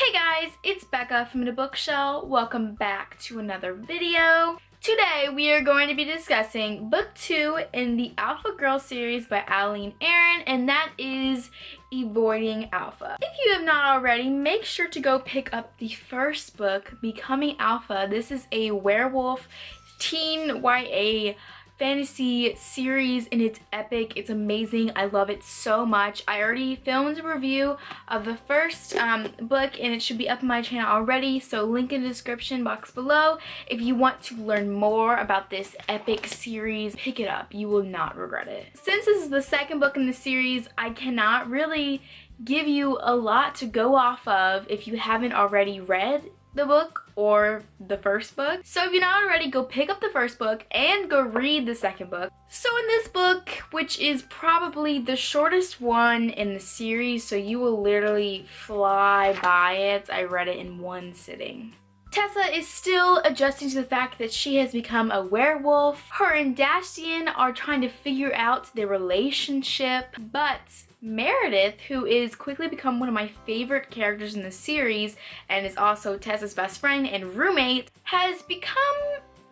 Hey guys, it's Becca from inabookshell. Welcome back to another video. Today we are going to be discussing book 2 in the Alpha Girl series by Aileen Erin, and that is Avoiding Alpha. If you have not already, make sure to go pick up the first book, Becoming Alpha. This is a werewolf teen YA fantasy series and it's epic. It's amazing. I love it so much. I already filmed a review of the first book and it should be up on my channel already, so link in the description box below. If you want to learn more about this epic series, pick it up. You will not regret it. Since this is the second book in the series, I cannot really give you a lot to go off of if you haven't already read the book or the first book. So if you're not already, go pick up the first book and go read the second book. So in this book, which is probably the shortest one in the series, so you will literally fly by it, I read it in one sitting. Tessa is still adjusting to the fact that she has become a werewolf. Her and Dastian are trying to figure out their relationship, but Meredith, who is quickly become one of my favorite characters in the series and is also Tessa's best friend and roommate, has become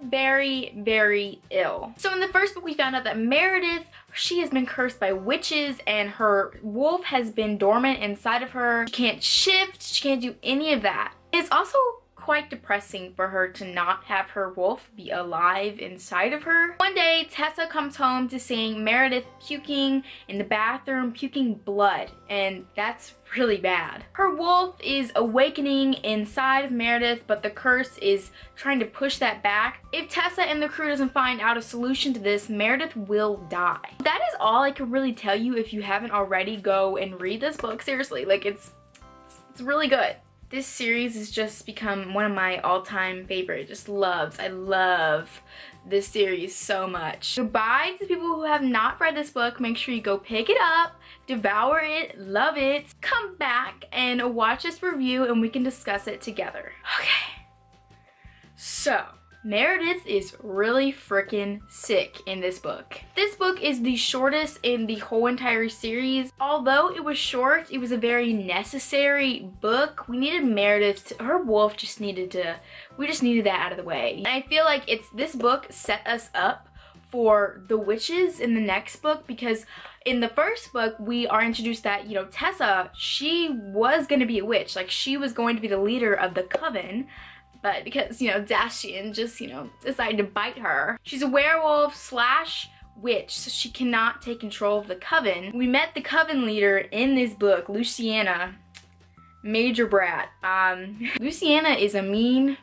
very ill. So in the first book we found out that Meredith, she has been cursed by witches and her wolf has been dormant inside of her. She can't shift, she can't do any of that. It's also quite depressing for her to not have her wolf be alive inside of her. One day, Tessa comes home to seeing Meredith puking in the bathroom, puking blood, and that's really bad. Her wolf is awakening inside of Meredith, but the curse is trying to push that back. If Tessa and the crew doesn't find out a solution to this, Meredith will die. That is all I can really tell you. If you haven't already, go and read this book. Seriously, like it's really good. This series has just become one of my all-time favorite. I love this series so much. Goodbye to people who have not read this book. Make sure you go pick it up, devour it, love it. Come back and watch this review and we can discuss it together. Okay. So, Meredith is really freaking sick in this book. This book is the shortest in the whole entire series. Although it was short, it was a very necessary book. We needed Meredith to, her wolf we just needed that out of the way. And I feel like this book set us up for the witches in the next book, because in the first book we are introduced that, you know, Tessa, she was going to be a witch. Like, she was going to be the leader of the coven. But because, you know, Dastian just, you know, decided to bite her. She's a werewolf slash witch, so she cannot take control of the coven. We met the coven leader in this book, Luciana. Major brat. Luciana is a mean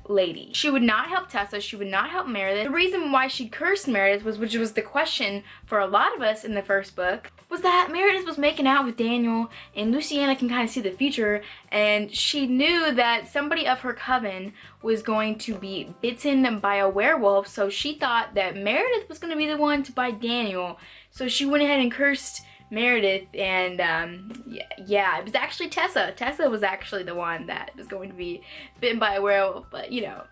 lady. She would not help Tessa. She would not help Meredith. The reason why she cursed Meredith was, which was the question for a lot of us in the first book, was that Meredith was making out with Daniel and Luciana can kind of see the future, and she knew that somebody of her coven was going to be bitten by a werewolf, so she thought that Meredith was going to be the one to bite Daniel. So she went ahead and cursed Meredith, and yeah, it was actually Tessa. Tessa was actually the one that was going to be bitten by a werewolf, but you know.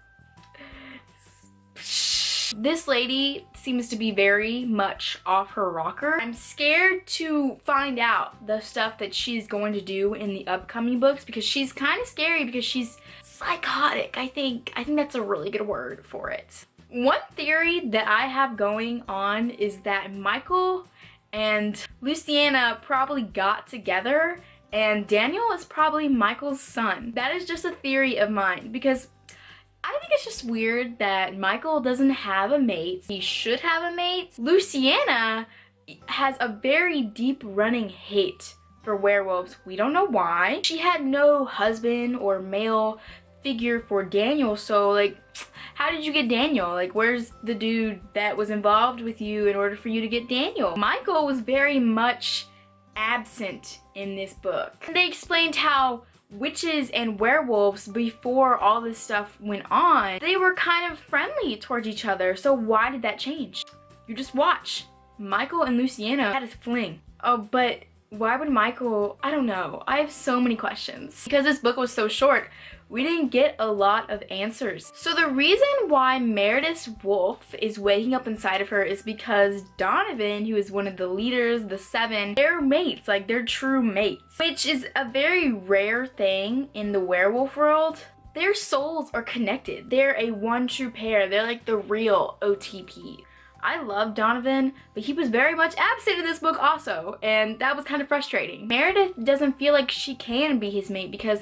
This lady seems to be very much off her rocker. I'm scared to find out the stuff that she's going to do in the upcoming books, because she's kind of scary, because she's psychotic. I think that's a really good word for it. One theory that I have going on is that Michael and Luciana probably got together and Daniel is probably Michael's son. That is just a theory of mine, because I think it's just weird that Michael doesn't have a mate. He should have a mate. Luciana has a very deep running hate for werewolves. We don't know why. She had no husband or male figure for Daniel, so like, how did you get Daniel? Like, where's the dude that was involved with you in order for you to get Daniel? Michael was very much absent in this book. They explained how witches and werewolves, before all this stuff went on, they were kind of friendly towards each other. So why did that change? You just watch. Michael and Luciana had a fling. Oh, but Why would Michael, I don't know. I have so many questions. Because this book was so short, we didn't get a lot of answers. So the reason why Meredith's wolf is waking up inside of her is because Donovan, who is one of the leaders, the seven, they're mates, like they're true mates, which is a very rare thing in the werewolf world. Their souls are connected. They're a one true pair. They're like the real OTP. I love Donovan, but he was very much absent in this book also, and that was kind of frustrating. Meredith doesn't feel like she can be his mate because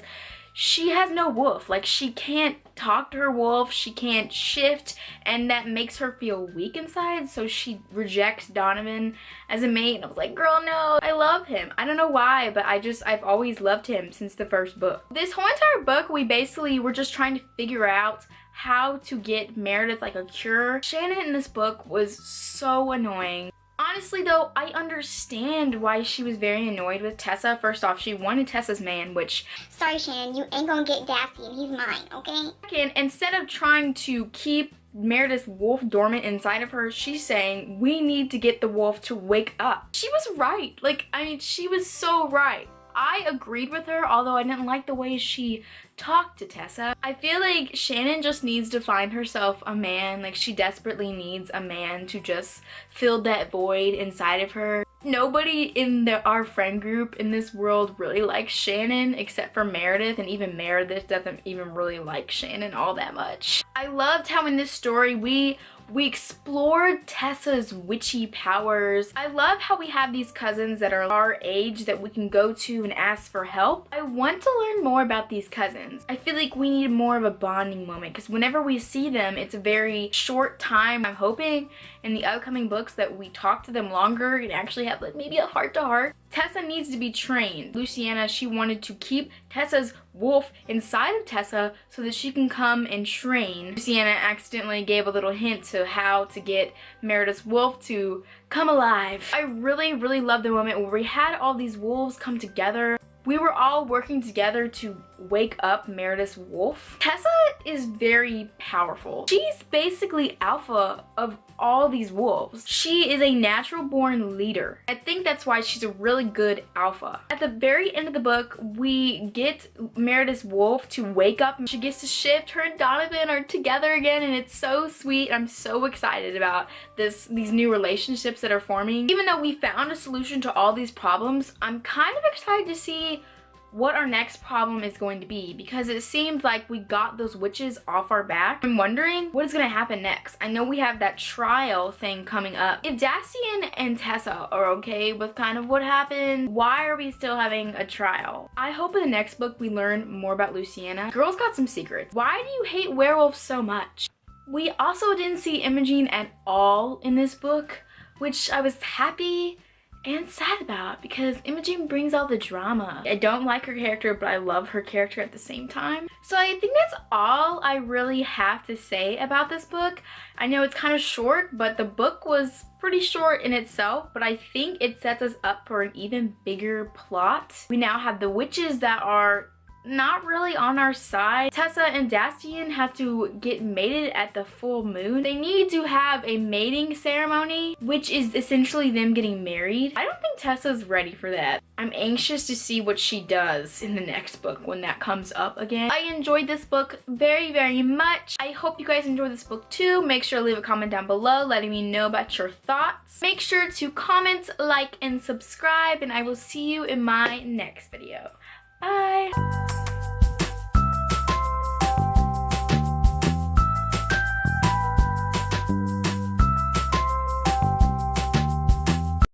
she has no wolf. Like, she can't talk to her wolf, she can't shift, and that makes her feel weak inside, so she rejects Donovan as a mate. And I was like, girl, no, I love him. I don't know why, but I've always loved him since the first book. This whole entire book, we basically were just trying to figure out how to get Meredith like a cure. Shannon in this book was so annoying. Honestly though, I understand why she was very annoyed with Tessa. First off, she wanted Tessa's man, which... Sorry, Shannon, you ain't gonna get Daffy and he's mine, okay? Second, instead of trying to keep Meredith's wolf dormant inside of her, she's saying, we need to get the wolf to wake up. She was right. Like, I mean, she was so right. I agreed with her, although I didn't like the way she talked to Tessa. I feel like Shannon just needs to find herself a man. Like, she desperately needs a man to just fill that void inside of her. Nobody in our friend group in this world really likes Shannon except for Meredith, and even Meredith doesn't even really like Shannon all that much. I loved how in this story we explored Tessa's witchy powers. I love how we have these cousins that are our age that we can go to and ask for help. I want to learn more about these cousins. I feel like we need more of a bonding moment because whenever we see them, it's a very short time. I'm hoping in the upcoming books that we talk to them longer and actually have like maybe a heart-to-heart. Tessa needs to be trained. Luciana, she wanted to keep Tessa's wolf inside of Tessa so that she can come and train. Luciana accidentally gave a little hint to how to get Meredith's wolf to come alive. I really, really love the moment where we had all these wolves come together. We were all working together to wake up Meredith's wolf. Tessa is very powerful. She's basically alpha of all these wolves. She is a natural born leader. I think that's why she's a really good alpha. At the very end of the book, we get Meredith's wolf to wake up and she gets to shift. Her and Donovan are together again and it's so sweet. I'm so excited about these new relationships that are forming. Even though we found a solution to all these problems, I'm kind of excited to see what our next problem is going to be because it seemed like we got those witches off our back. I'm wondering what is going to happen next. I know we have that trial thing coming up. If Dacian and Tessa are okay with kind of what happened, why are we still having a trial? I hope in the next book we learn more about Luciana. Girl's got some secrets. Why do you hate werewolves so much? We also didn't see Imogen at all in this book, which I was happy and sad about because Imogen brings all the drama. I don't like her character, but I love her character at the same time. So I think that's all I really have to say about this book. I know it's kind of short, but the book was pretty short in itself, but I think it sets us up for an even bigger plot. We now have the witches that are not really on our side. Tessa and Dacian have to get mated at the full moon. They need to have a mating ceremony, which is essentially them getting married. I don't think Tessa's ready for that. I'm anxious to see what she does in the next book when that comes up again. I enjoyed this book very, very much. I hope you guys enjoyed this book too. Make sure to leave a comment down below letting me know about your thoughts. Make sure to comment, like, and subscribe, and I will see you in my next video. Bye!